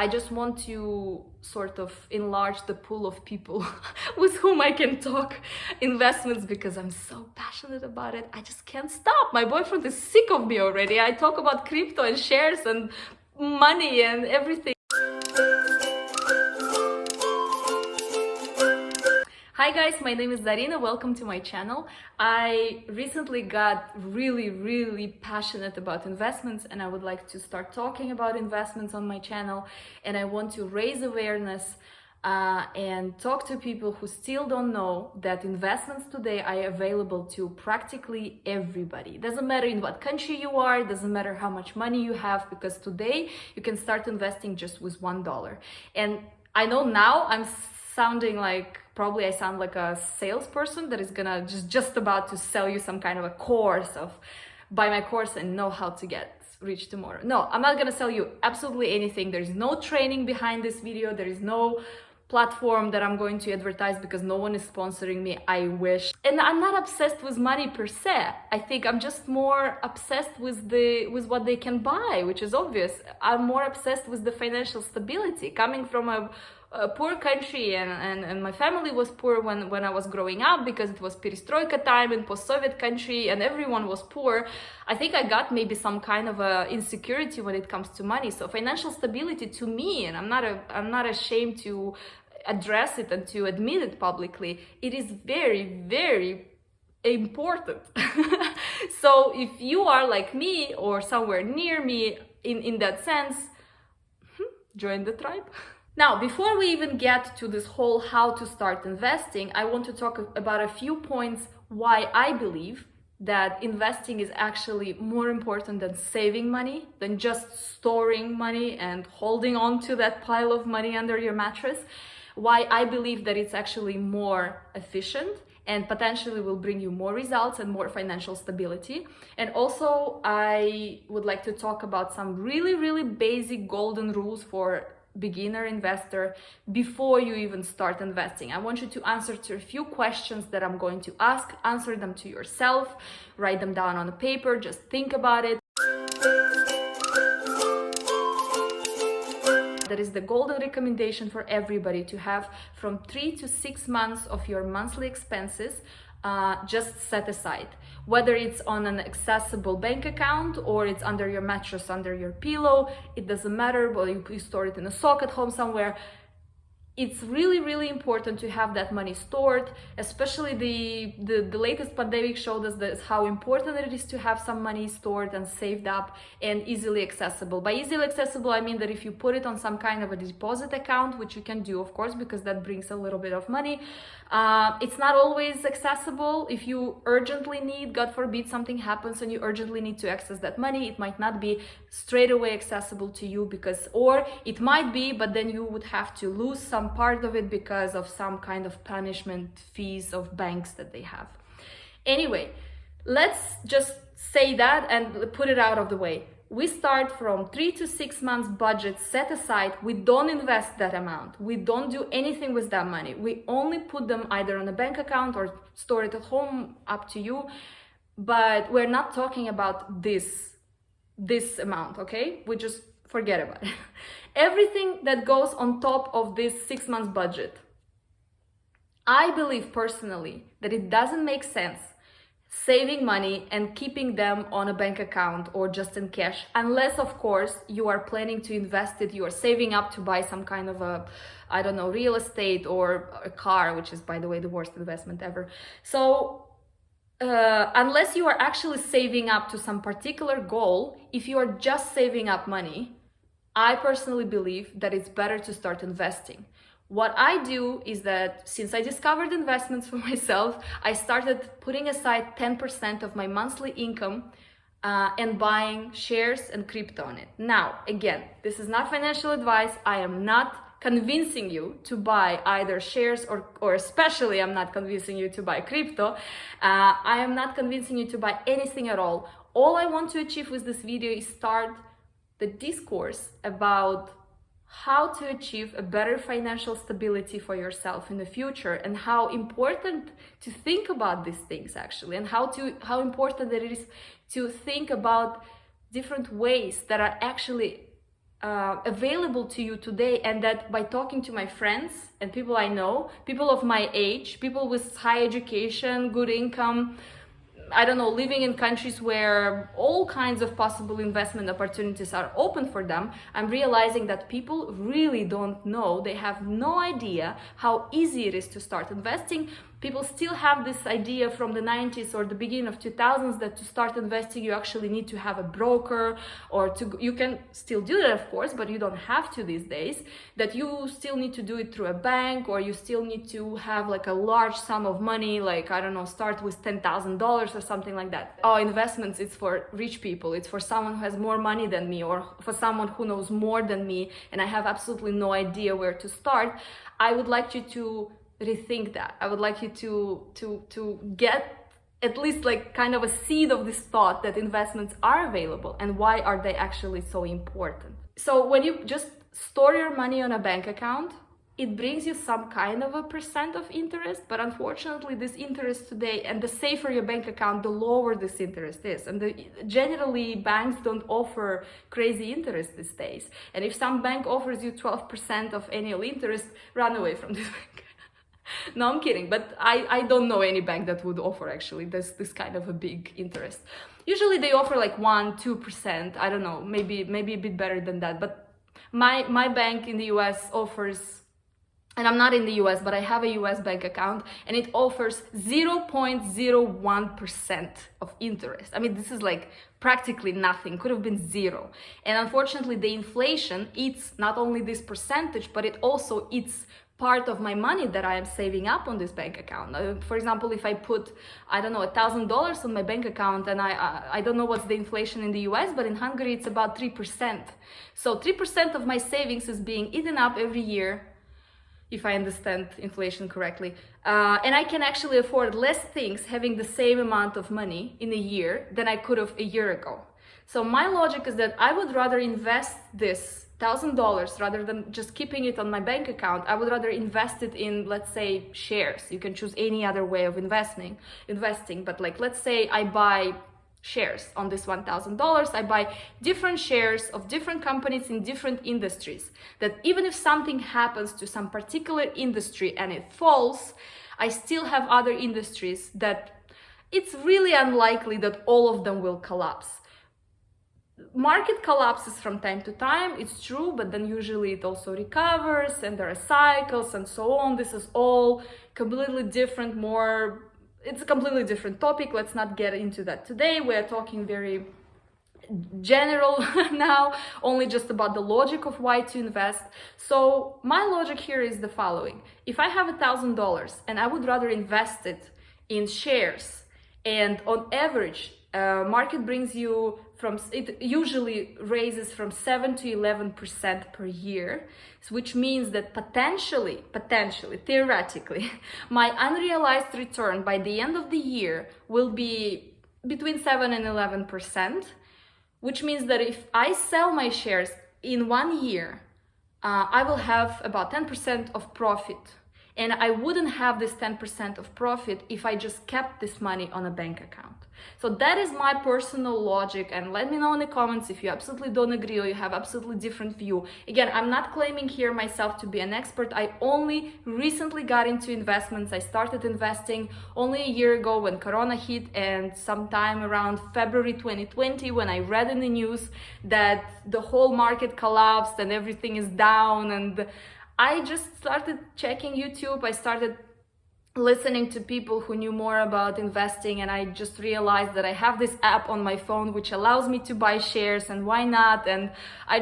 I just want to sort of enlarge the pool of people with whom I can talk investments, because I'm so passionate about it. I just can't stop. My boyfriend is sick of me already. I talk about crypto and shares and money and everything. Hi guys, my name is Darina. Welcome to my channel. I recently got really passionate about investments, and I would like to start talking about investments on my channel, and I want to raise awareness and talk to people who still don't know that investments today are available to practically everybody. Doesn't matter in what country you are, doesn't matter how much money you have, because today you can start investing just with $1. And I know now I'm sounding like, probably I sound like a salesperson that is gonna just about to sell you some kind of a course of buy my course and know how to get rich tomorrow. No, I'm not gonna sell you absolutely anything. There's no training behind this video. There is no platform that I'm going to advertise, because no one is sponsoring me. I wish. And I'm not obsessed with money per se. I think I'm just more obsessed with what they can buy, which is obvious. I'm more obsessed with the financial stability. Coming from a poor country, and my family was poor when I was growing up, because it was perestroika time in post-Soviet country and everyone was poor. I think I got maybe some kind of a insecurity when it comes to money. So financial stability to me, and I'm not ashamed to address it and to admit it publicly, it is very important. So if you are like me or somewhere near me in that sense, join the tribe. Now, before we even get to this whole how to start investing, I want to talk about a few points why I believe that investing is actually more important than saving money, than just storing money and holding on to that pile of money under your mattress. Why I believe that it's actually more efficient and potentially will bring you more results and more financial stability. And also, I would like to talk about some really basic golden rules for beginner investor before you even start investing. I want you to answer to a few questions that I'm going to ask. Answer them to yourself, write them down on a paper, just think about it. That is the golden recommendation for everybody, to have from 3 to 6 months of your monthly expenses just set aside. Whether it's on an accessible bank account or it's under your mattress, under your pillow, it doesn't matter. Well, you store it in a sock at home somewhere. It's really important to have that money stored. Especially the latest pandemic showed us this, how important it is to have some money stored and saved up and easily accessible. By easily accessible, I mean that if you put it on some kind of a deposit account, which you can do, of course, because that brings a little bit of money. It's not always accessible. If you urgently need, God forbid, something happens and you urgently need to access that money, it might not be straight away accessible to you, because, or it might be, but then you would have to lose some part of it because of some kind of punishment fees of banks that they have. Anyway, let's just say that and put it out of the way. We start from 3 to 6 months budget set aside. We don't invest that amount. We don't do anything with that money. We only put them either on a bank account or store it at home, up to you. But we're not talking about this amount, okay? We just forget about it. Everything that goes on top of this 6 months budget, I believe personally that it doesn't make sense saving money and keeping them on a bank account or just in cash, unless of course you are planning to invest it, you are saving up to buy some kind of a, I don't know, real estate or a car, which is, by the way, the worst investment ever. So unless you are actually saving up to some particular goal, if you are just saving up money, I personally believe that it's better to start investing. What I do is that since I discovered investments for myself, I started putting aside 10% of my monthly income and buying shares and crypto on it. Now, again, this is not financial advice. I am not convincing you to buy either shares or especially I'm not convincing you to buy crypto. I am not convincing you to buy anything at all. All I want to achieve with this video is start the discourse about how to achieve a better financial stability for yourself in the future, and how important to think about these things actually, and how important it is to think about different ways that are actually available to you today, and that by talking to my friends and people I know, people of my age, people with high education, good income, I don't know, living in countries where all kinds of possible investment opportunities are open for them, I'm realizing that people really don't know, they have no idea how easy it is to start investing. People still have this idea from the 90s or the beginning of 2000s that to start investing you actually need to have a broker, or you can still do that of course, but you don't have to these days, that you still need to do it through a bank, or you still need to have like a large sum of money, like I don't know, start with $10,000 or something like that. Oh, investments, it's for rich people, it's for someone who has more money than me, or for someone who knows more than me, and I have absolutely no idea where to start. I would like you to rethink that. I would like you to get at least like kind of a seed of this thought that investments are available, and why are they actually so important. So when you just store your money on a bank account, it brings you some kind of a percent of interest, but unfortunately this interest today, and the safer your bank account, the lower this interest is, and generally banks don't offer crazy interest these days, and if some bank offers you 12% of annual interest, run away from this bank. No, I'm kidding, but I don't know any bank that would offer actually this kind of a big interest. Usually they offer like 1-2%, I don't know, maybe a bit better than that, but my bank in the US offers, and I'm not in the US, but I have a US bank account, and it offers 0.01% of interest. I mean, this is like practically nothing, could have been zero. And unfortunately, the inflation eats not only this percentage, but it also eats part of my money that I am saving up on this bank account. For example, if I put, I don't know, $1,000 on my bank account, and I don't know what's the inflation in the US, but in Hungary it's about 3%. So 3% of my savings is being eaten up every year, if I understand inflation correctly. And I can actually afford less things having the same amount of money in a year than I could have a year ago. So my logic is that I would rather invest this $1,000 rather than just keeping it on my bank account. I would rather invest it in, let's say, shares. You can choose any other way of investing, but like, let's say I buy shares on this $1,000. I buy different shares of different companies in different industries, that even if something happens to some particular industry and it falls, I still have other industries that it's really unlikely that all of them will collapse. Market collapses from time to time, it's true, but then usually it also recovers, and there are cycles and so on. This is all completely different, it's a completely different topic. Let's not get into that today. We are talking very general now, only just about the logic of why to invest. So my logic here is the following. If I have $1,000 and I would rather invest it in shares, and on average, market brings you it usually raises from 7 to 11% per year, which means that potentially, theoretically, my unrealized return by the end of the year will be between 7 and 11%, which means that if I sell my shares in 1 year, I will have about 10% of profit. And I wouldn't have this 10% of profit if I just kept this money on a bank account. So that is my personal logic, and let me know in the comments if you absolutely don't agree or you have absolutely different view. Again, I'm not claiming here myself to be an expert. I only recently got into investments. I started investing only a year ago when Corona hit, and sometime around February 2020 when I read in the news that the whole market collapsed and everything is down, and I just started checking YouTube. I started listening to people who knew more about investing, and I just realized that I have this app on my phone which allows me to buy shares, and why not? And I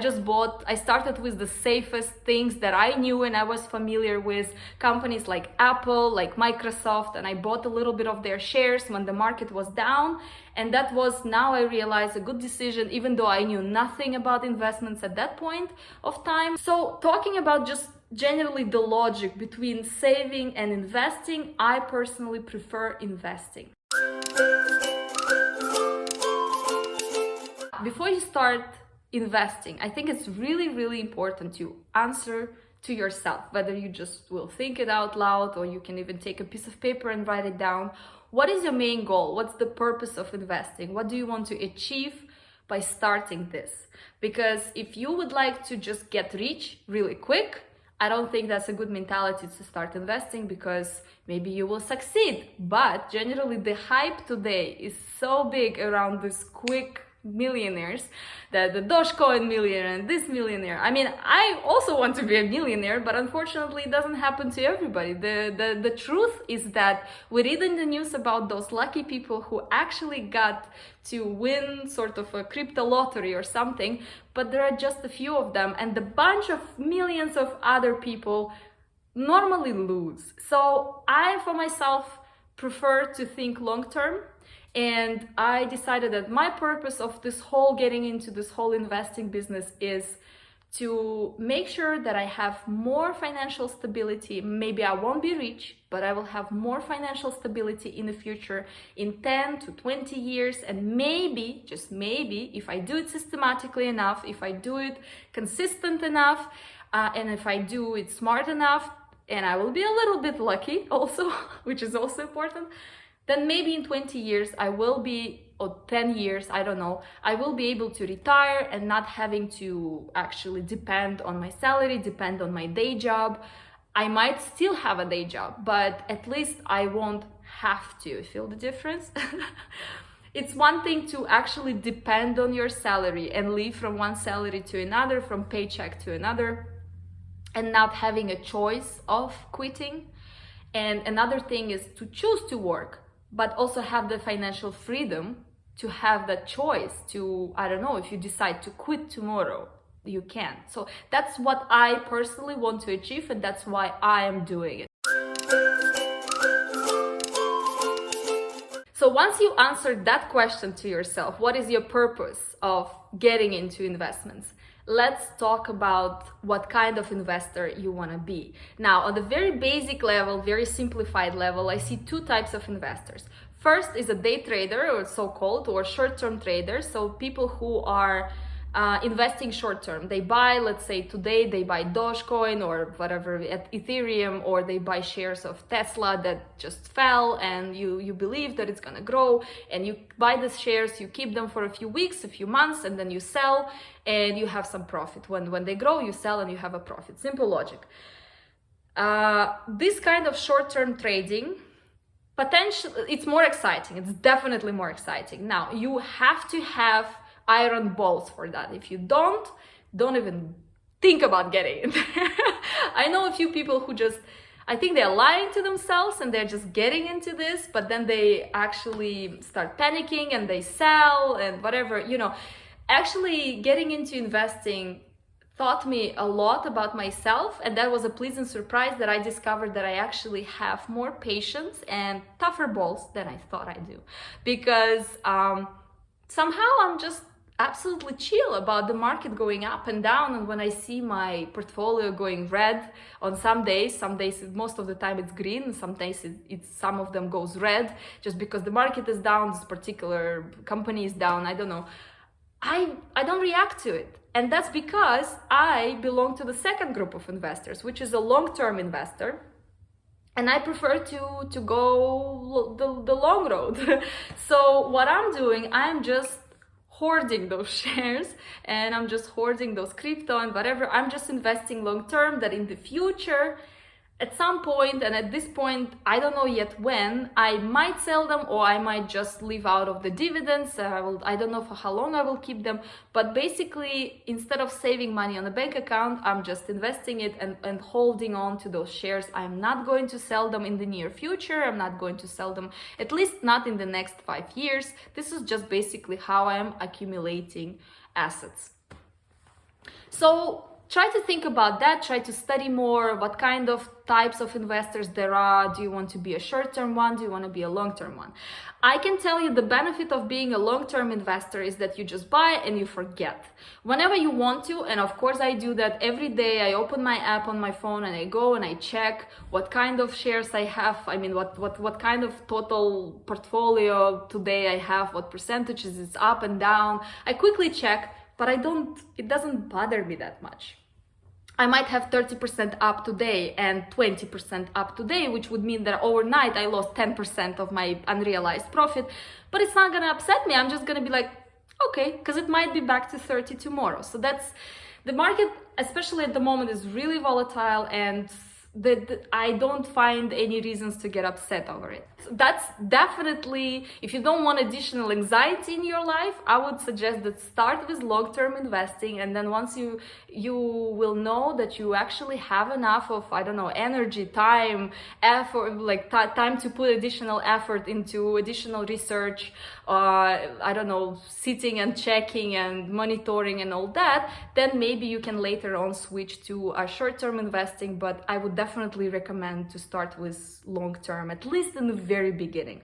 started with the safest things that I knew and I was familiar with, companies like Apple, like Microsoft, and I bought a little bit of their shares when the market was down. And that was, now I realize, a good decision, even though I knew nothing about investments at that point of time. So talking about just generally the logic between saving and investing, I personally prefer investing. Before you start investing, I think it's really, really important to answer to yourself, whether you just will think it out loud or you can even take a piece of paper and write it down. What is your main goal? What's the purpose of investing? What do you want to achieve by starting this. Because if you would like to just get rich really quick, I don't think that's a good mentality to start investing, because maybe you will succeed. But generally the hype today is so big around this quick millionaires, that the Dogecoin millionaire and this millionaire. I mean, I also want to be a millionaire, but unfortunately it doesn't happen to everybody. The truth is that we read in the news about those lucky people who actually got to win sort of a crypto lottery or something, but there are just a few of them, and the bunch of millions of other people normally lose. So I, for myself, prefer to think long term. And I decided that my purpose of this whole getting into this whole investing business is to make sure that I have more financial stability. Maybe I won't be rich, but I will have more financial stability in the future, in 10 to 20 years. And maybe, just maybe, if I do it systematically enough, if I do it consistent enough, and if I do it smart enough, and I will be a little bit lucky also, which is also important, then maybe in 20 years I will be, or 10 years, I don't know, I will be able to retire and not having to actually depend on my salary, depend on my day job. I might still have a day job, but at least I won't have to. Feel the difference? It's one thing to actually depend on your salary and live from one salary to another, from paycheck to another, and not having a choice of quitting. And another thing is to choose to work, but also have the financial freedom to have that choice to, I don't know, if you decide to quit tomorrow, you can. So that's what I personally want to achieve, and that's why I am doing it. So once you answered that question to yourself, what is your purpose of getting into investments? Let's talk about what kind of investor you want to be. Now, on the very basic level, very simplified level, I see two types of investors. First is a day trader, or so-called, or short-term traders. So people who are investing short-term. They buy, let's say today, they buy Dogecoin or whatever, at Ethereum, or they buy shares of Tesla that just fell, and you believe that it's gonna grow, and you buy the shares, you keep them for a few weeks, a few months, and then you sell, and you have some profit. When they grow, you sell and you have a profit. Simple logic. This kind of short-term trading, potentially, it's more exciting. It's definitely more exciting. Now, you have to have iron balls for that. If you don't even think about getting it. I know a few people who just, I think they're lying to themselves and they're just getting into this, but then they actually start panicking and they sell and whatever, you know. Actually, getting into investing taught me a lot about myself, and that was a pleasant surprise that I discovered that I actually have more patience and tougher balls than I thought I do, because somehow I'm just absolutely chill about the market going up and down. And when I see my portfolio going red on some days, most of the time it's green, some days some of them goes red, just because the market is down, this particular company is down, I don't know, I don't react to it. And that's because I belong to the second group of investors, which is a long-term investor. And I prefer to go the long road. So what I'm doing, I'm just hoarding those shares, and I'm just hoarding those crypto and whatever. I'm just investing long term, that in the future, at some point, and at this point, I don't know yet when, I might sell them, or I might just live out of the dividends. I don't know for how long I will keep them, but basically, instead of saving money on a bank account, I'm just investing it and holding on to those shares. I'm not going to sell them in the near future. I'm not going to sell them, at least not in the next 5 years. This is just basically how I am accumulating assets. So try to think about that, try to study more what kind of types of investors there are. Do you want to be a short-term one? Do you want to be a long-term one? I can tell you the benefit of being a long-term investor is that you just buy and you forget. Whenever you want to, and of course I do that every day, I open my app on my phone and I go and I check what kind of shares I have. I mean, what kind of total portfolio today I have, what percentages it's up and down. I quickly check, but it doesn't bother me that much. I might have 30% up today and 20% up today, which would mean that overnight I lost 10% of my unrealized profit, but it's not gonna upset me. I'm just gonna be like, Okay, because it might be back to 30 tomorrow. So that's the market, especially at the moment, is really volatile, and I don't find any reasons to get upset over it. So that's definitely, if you don't want additional anxiety in your life, I would suggest that start with long-term investing, and then once you will know that you actually have enough of, I don't know, energy, time, effort, like time to put additional effort into additional research, I don't know, sitting and checking and monitoring and all that, then maybe you can later on switch to short-term investing. But I would definitely recommend to start with long-term, at least in the very beginning.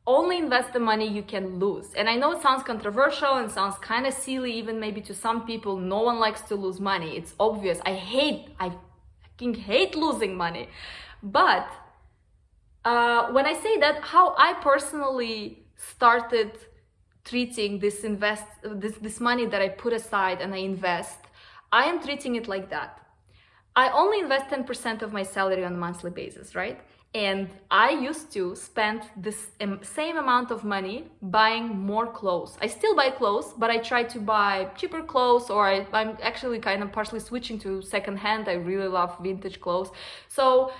Only invest the money you can lose. And I know it sounds controversial and sounds kind of silly, even maybe to some people. No one likes to lose money. It's obvious. I fucking hate losing money. But when I say that, how I personally started treating this money that I put aside and I invest, I am treating it like that. I only invest 10% of my salary on a monthly basis, right? And I used to spend this same amount of money buying more clothes. I still buy clothes, but I try to buy cheaper clothes, or I'm actually kind of partially switching to secondhand. I really love vintage clothes. So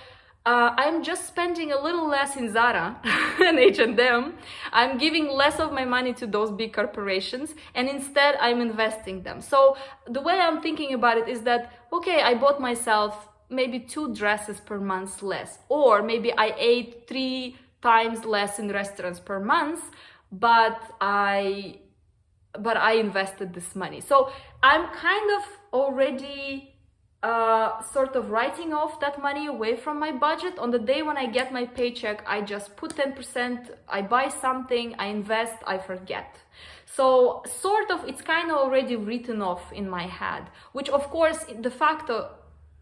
I'm just spending a little less in Zara and H&M. I'm giving less of my money to those big corporations, and instead I'm investing them. So the way I'm thinking about it is that, okay, I bought myself maybe 2 dresses per month less, or maybe I ate 3 times less in restaurants per month, but I invested this money. So I'm kind of already sort of writing off that money away from my budget. On the day when I get my paycheck, I just put 10%, I buy something, I invest, I forget. So sort of, it's kind of already written off in my head, which of course de facto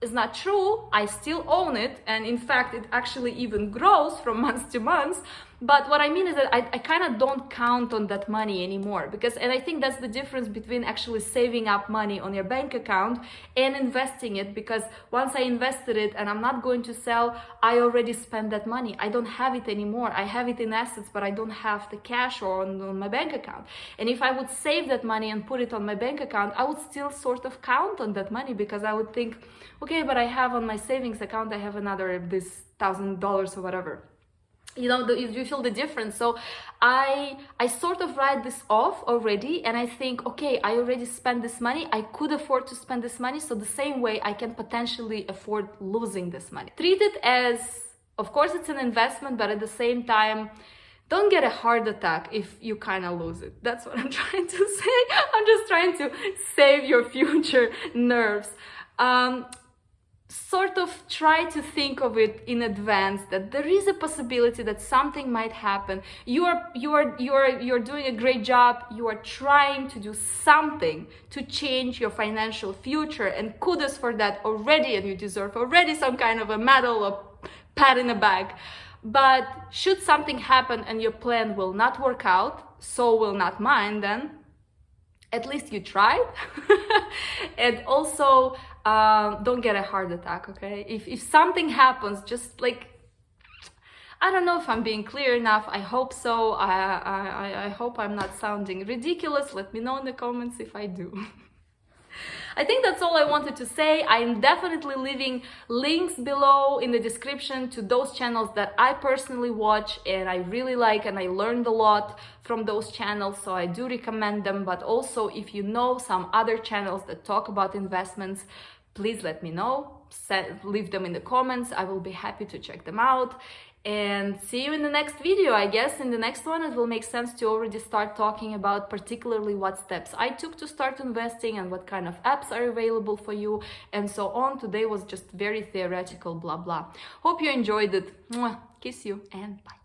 is not true. I still own it, and in fact it actually even grows from month to month. But what I mean is that I kind of don't count on that money anymore, and I think that's the difference between actually saving up money on your bank account and investing it, because once I invested it and I'm not going to sell, I already spent that money. I don't have it anymore. I have it in assets, but I don't have the cash on my bank account. And if I would save that money and put it on my bank account, I would still sort of count on that money, because I would think, okay, but I have on my savings account, I have another this $1,000 or whatever. You know, you feel the difference. So I sort of write this off already, and I think, okay, I already spent this money, I could afford to spend this money, so the same way I can potentially afford losing this money. Treat it as, of course it's an investment, but at the same time, don't get a heart attack if you kind of lose it. That's what I'm trying to say. I'm just trying to save your future nerves. Sort of try to think of it in advance, that there is a possibility that something might happen. You're doing a great job. You are trying to do something to change your financial future, and kudos for that already, and you deserve already some kind of a medal or pat in the back. But should something happen and your plan will not work out, so will not mine, then at least you tried. And also, don't get a heart attack, okay? If something happens, just like, I don't know if I'm being clear enough. I hope so. I hope I'm not sounding ridiculous. Let me know in the comments if I do. I think that's all I wanted to say. I'm definitely leaving links below in the description to those channels that I personally watch and I really like, and I learned a lot from those channels, so I do recommend them. But also, if you know some other channels that talk about investments, please let me know. Leave them in the comments. I will be happy to check them out. And see you in the next video. I guess in the next one it will make sense to already start talking about particularly what steps I took to start investing and what kind of apps are available for you and so on. Today was just very theoretical blah blah. Hope you enjoyed it. Mwah. Kiss you and bye.